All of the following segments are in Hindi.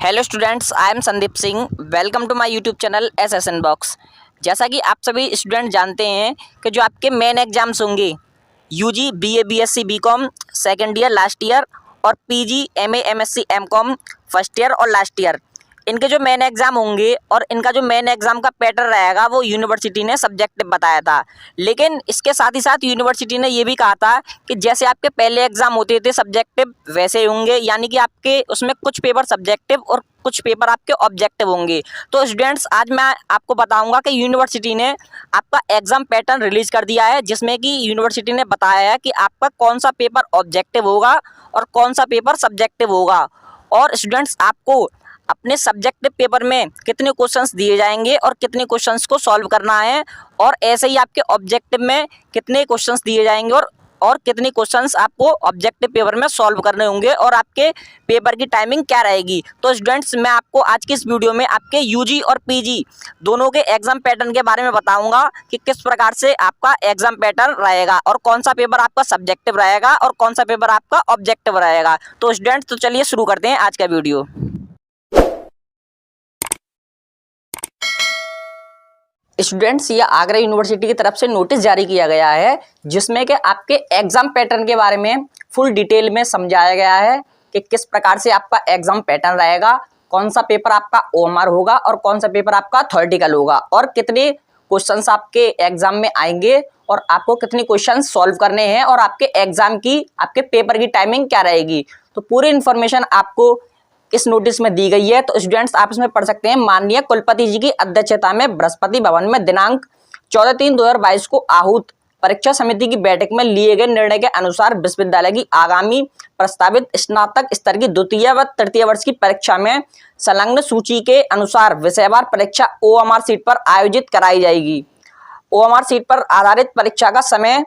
Hello students, I am Sandeep Singh. Welcome to my YouTube channel SSN box. जैसा कि आप सभी स्टूडेंट जानते हैं कि जो आपके मेन एग्जाम्स होंगे UG, BA, BSc, BCom second year last year और PG, MA, MSc, MCom first year और लास्ट ईयर, इनके जो मेन एग्ज़ाम होंगे और इनका जो मेन एग्ज़ाम का पैटर्न रहेगा वो यूनिवर्सिटी ने सब्जेक्टिव बताया था। लेकिन इसके साथ ही साथ यूनिवर्सिटी ने ये भी कहा था कि जैसे आपके पहले एग्ज़ाम होते थे सब्जेक्टिव वैसे ही होंगे, यानी कि आपके उसमें कुछ पेपर सब्जेक्टिव और कुछ पेपर आपके ऑब्जेक्टिव होंगे। तो स्टूडेंट्स, आज मैं आपको बताऊंगा कि यूनिवर्सिटी ने आपका एग्ज़ाम पैटर्न रिलीज़ कर दिया है, जिसमें कि यूनिवर्सिटी ने बताया है कि आपका कौन सा पेपर ऑब्जेक्टिव होगा और कौन सा पेपर सब्जेक्टिव होगा। और स्टूडेंट्स, आपको अपने सब्जेक्टिव पेपर में कितने क्वेश्चंस दिए जाएंगे और कितने क्वेश्चंस को सॉल्व करना है, और ऐसे ही आपके ऑब्जेक्टिव में कितने क्वेश्चंस दिए जाएंगे और कितने क्वेश्चंस आपको ऑब्जेक्टिव पेपर में सॉल्व करने होंगे और आपके पेपर की टाइमिंग क्या रहेगी। तो स्टूडेंट्स, मैं आपको आज की इस वीडियो में आपके यूजी और पीजी दोनों के एग्जाम पैटर्न के बारे में बताऊंगा कि किस प्रकार से आपका एग्जाम पैटर्न रहेगा और कौन सा पेपर आपका सब्जेक्टिव रहेगा और कौन सा पेपर आपका ऑब्जेक्टिव रहेगा। तो स्टूडेंट्स, तो चलिए शुरू करते हैं आज का वीडियो। स्टूडेंट्स, ये आगरा यूनिवर्सिटी की तरफ से नोटिस जारी किया गया है, जिसमें कि आपके एग्जाम पैटर्न के बारे में फुल डिटेल में समझाया गया है कि किस प्रकार से आपका एग्जाम पैटर्न रहेगा, कौन सा पेपर आपका ओएमआर होगा और कौन सा पेपर आपका थ्योरेटिकल होगा, और कितने क्वेश्चंस आपके एग्जाम में आएंगे और आपको कितने क्वेश्चन सॉल्व करने हैं और आपके एग्जाम की, आपके पेपर की टाइमिंग क्या रहेगी। तो पूरी इन्फॉर्मेशन आपको इस नोटिस में दी गई है। तो स्टूडेंट्स, आप इसमें पढ़ सकते हैं, माननीय कुलपति जी की अध्यक्षता में बृहस्पति भवन में दिनांक 14/3/2022 को आहूत परीक्षा समिति की बैठक में लिए गए निर्णय के अनुसार विश्वविद्यालय की आगामी प्रस्तावित स्नातक स्तर की द्वितीय व तृतीय वर्ष की परीक्षा में संलग्न सूची के अनुसार विषयवार परीक्षा ओएमआर सीट पर आयोजित कराई जाएगी। ओएमआर सीट पर आधारित परीक्षा का समय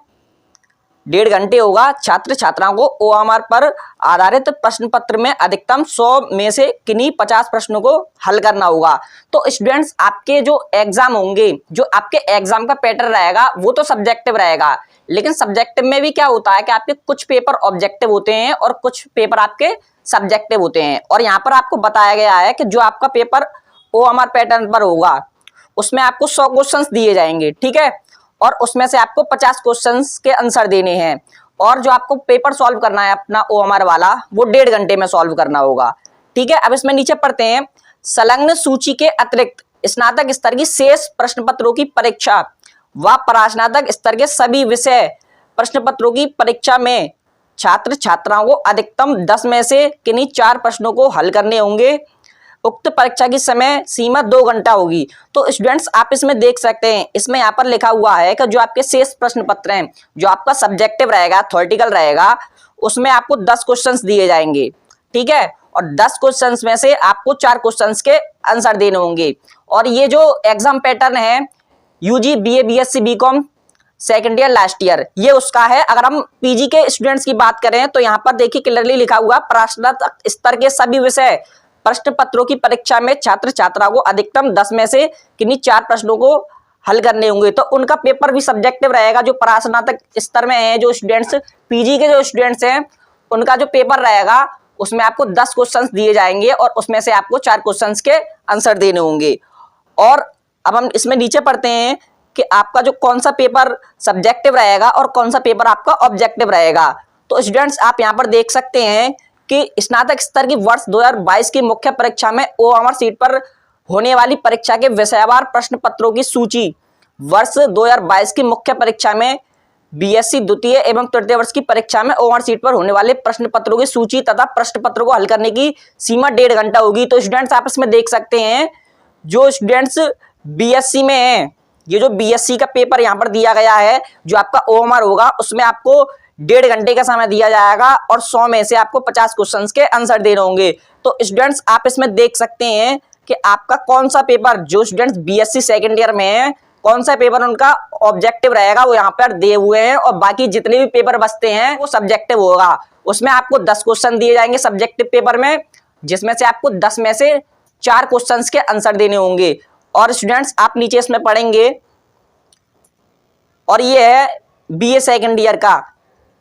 1.5 घंटे होगा। छात्र छात्राओं को ओएमआर पर आधारित प्रश्न पत्र में अधिकतम 100 में से किन्हीं 50 प्रश्नों को हल करना होगा। तो स्टूडेंट्स, आपके जो एग्जाम होंगे, जो आपके एग्जाम का पैटर्न रहेगा वो तो सब्जेक्टिव रहेगा, लेकिन सब्जेक्टिव में भी क्या होता है कि आपके कुछ पेपर ऑब्जेक्टिव होते हैं और कुछ पेपर आपके सब्जेक्टिव होते हैं। और यहाँ पर आपको बताया गया है कि जो आपका पेपर ओएमआर पैटर्न पर होगा उसमें आपको 100 क्वेश्चन दिए जाएंगे, ठीक है, और उसमें से आपको 50 क्वेश्चंस के आंसर देने हैं, और जो आपको पेपर सॉल्व करना है अपना ओएमआर वाला वो 1.5 घंटे में सॉल्व करना होगा, ठीक है। अब इसमें नीचे पढ़ते हैं, संलग्न सूची के अतिरिक्त स्नातक स्तर की शेष प्रश्न पत्रों की परीक्षा व परास्नातक स्तर के सभी विषय प्रश्न पत्रों की परीक्षा में छात्र छात्राओं को अधिकतम 10 में से किन्हीं 4 प्रश्नों को हल करने होंगे। उक्त परीक्षा की समय सीमा 2 घंटा होगी। तो स्टूडेंट्स, आप इसमें देख सकते हैं, इसमें यहाँ पर लिखा हुआ है कि जो आपके शेष प्रश्न पत्र हैं, जो आपका सब्जेक्टिव रहेगा, थ्योरेटिकल रहेगा, उसमें आपको 10 क्वेश्चंस दिए जाएंगे, ठीक है, और 10 क्वेश्चंस में से आपको 4 क्वेश्चंस के आंसर देने होंगे। और ये जो एग्जाम पैटर्न है UG, BA, BSc, BCom second year last year, ये उसका है। अगर हम पीजी के स्टूडेंट्स की बात करें तो यहाँ पर देखिए क्लियरली लिखा हुआ, परास्नातक स्तर के सभी विषय प्रश्न पत्रों की परीक्षा में छात्र छात्राओं को अधिकतम 10 में से किन्हीं 4 प्रश्नों को हल करने होंगे। तो उनका पेपर भी सब्जेक्टिव रहेगा। जो परास्नातक स्तर में है, जो स्टूडेंट्स, पीजी के जो स्टूडेंट्स हैं, उनका जो पेपर रहेगा उसमें आपको 10 क्वेश्चंस दिए जाएंगे और उसमें से आपको 4 क्वेश्चंस के आंसर देने होंगे। और अब हम इसमें नीचे पढ़ते हैं कि आपका जो कौन सा पेपर सब्जेक्टिव रहेगा और कौन सा पेपर आपका ऑब्जेक्टिव रहेगा। तो स्टूडेंट्स, आप यहाँ पर देख सकते हैं कि स्नातक स्तर की वर्ष 2022 की मुख्य परीक्षा में ओएमआर सीट पर होने वाली परीक्षा के विषयवार प्रश्न पत्रों की सूची, वर्ष 2022 की मुख्य परीक्षा में बीएससी द्वितीय एवं तृतीय वर्ष की परीक्षा में ओएमआर सीट पर होने वाले प्रश्न पत्रों की सूची तथा प्रश्न पत्रों को हल करने की सीमा 1.5 घंटा होगी। तो स्टूडेंट्स, आप इसमें देख सकते हैं, जो स्टूडेंट्स बीएससी में है, ये जो बीएससी का पेपर यहाँ पर दिया गया है, जो आपका ओएमआर होगा उसमें आपको 1.5 घंटे का समय दिया जाएगा और 100 में से आपको 50 क्वेश्चंस के आंसर देने होंगे। तो स्टूडेंट्स, आप इसमें देख सकते हैं कि आपका कौन सा पेपर, जो स्टूडेंट्स बीएससी सेकेंड ईयर में है, कौन सा पेपर उनका ऑब्जेक्टिव रहेगा वो यहाँ पर दिए हुए हैं, और बाकी जितने भी पेपर बचते हैं वो सब्जेक्टिव होगा। उसमें आपको 10 क्वेश्चन दिए जाएंगे सब्जेक्टिव पेपर में, जिसमें से आपको 10 में से 4 क्वेश्चन के आंसर देने होंगे। और स्टूडेंट्स, आप नीचे इसमें पढ़ेंगे, और ये है बीए सेकेंड ईयर का,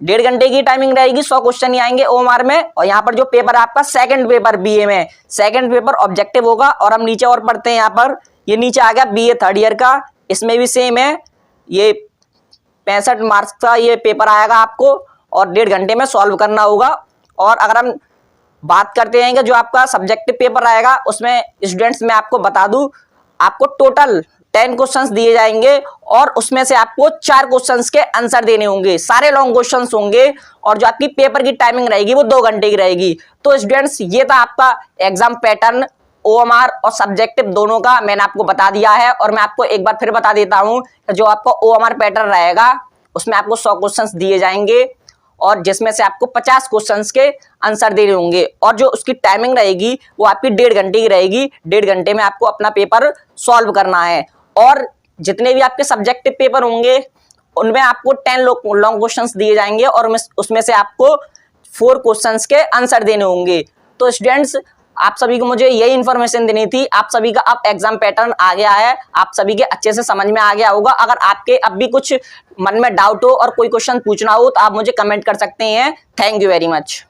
1.5 घंटे की टाइमिंग रहेगी, 100 क्वेश्चन ही आएंगे ओएमआर में। और यहाँ पर जो पेपर है आपका सेकंड पेपर बीए में, सेकंड पेपर ऑब्जेक्टिव होगा। और हम नीचे और पढ़ते हैं, यहाँ पर ये नीचे आ गया बीए थर्ड ईयर का, इसमें भी सेम है, ये 65 मार्क्स का ये पेपर आएगा आपको और 1.5 घंटे में सॉल्व करना होगा। और अगर हम बात करते हैं कि जो आपका सब्जेक्टिव पेपर आएगा उसमें स्टूडेंट्स मैं आपको बता दूं, आपको टोटल 10 क्वेश्चंस दिए जाएंगे और उसमें से आपको 4 क्वेश्चंस के आंसर देने होंगे, सारे लॉन्ग क्वेश्चंस होंगे। और जो आपकी पेपर की टाइमिंग रहेगी वो 2 घंटे की रहेगी। तो स्टूडेंट्स ये था आपका एग्जाम पैटर्न, ओएमआर और सब्जेक्टिव दोनों का मैंने आपको बता दिया है। और मैं आपको एक बार फिर बता देता हूं कि जो आपका ओएमआर पैटर्न रहेगा उसमें आपको 100 क्वेश्चंस दिए जाएंगे और जिसमें से आपको 50 क्वेश्चंस के आंसर देने होंगे। और जो उसकी टाइमिंग रहेगी वो आपकी 1.5 घंटे की रहेगी। 1.5 घंटे में आपको अपना पेपर सॉल्व करना है। और जितने भी आपके सब्जेक्टिव पेपर होंगे उनमें आपको 10 लॉन्ग क्वेश्चंस दिए जाएंगे और उसमें से आपको 4 क्वेश्चंस के आंसर देने होंगे। तो स्टूडेंट्स आप सभी को मुझे यही इन्फॉर्मेशन देनी थी। आप सभी का अब एग्जाम पैटर्न आ गया है, आप सभी के अच्छे से समझ में आ गया होगा। अगर आपके अब भी कुछ मन में डाउट हो और कोई क्वेश्चन पूछना हो तो आप मुझे कमेंट कर सकते हैं। Thank you very much.